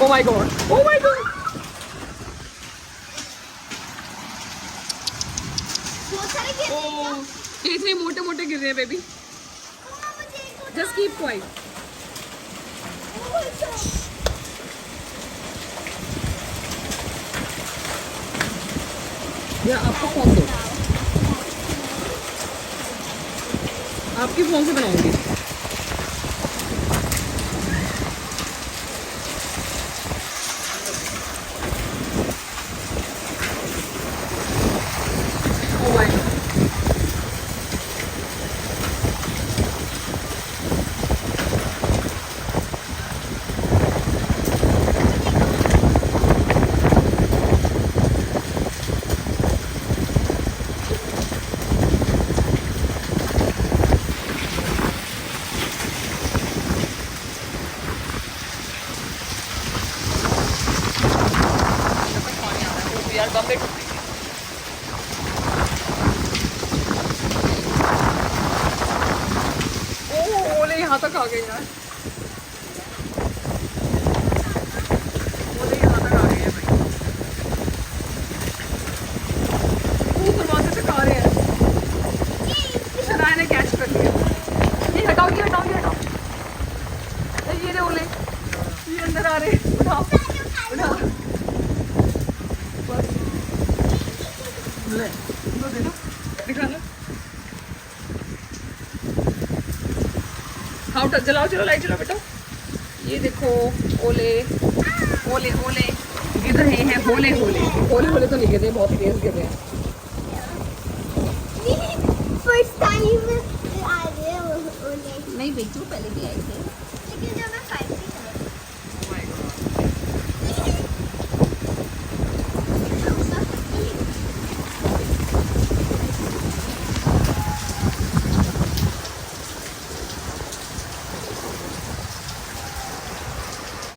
Oh my god. Oh my god. Oh, ये इतने मोटे मोटे गिर रहे हैं बेबी. Just keep quiet. या आपको फोन दो. आपकी फोन से बनाऊंगी. Oh my god. यार बम्बे टूट गई. ओह ओले यहाँ तक आ गए यार. ओले यहाँ तक आ गए हैं भाई. वो दरवाजे तक आ रहे हैं. शनाया ने कैच कर लिया. ये हटाओ ये हटाओ ये हटाओ. ये रे ओले ये अंदर आ रहे हैं. उठाओ उठाओ. ले दो दे दो. दिखा लो. हाँ उठा. जलाओ चलो लाइट चलाओ बेटा. ये देखो ओले ओले ओले गिर रहे हैं. होले होले होले होले तो नहीं गिर रहे. बहुत तेज गिर रहे हैं. फर्स्ट टाइम आ रहे हो ओले. नहीं बेचू पहले भी आई थी. लेकिन जब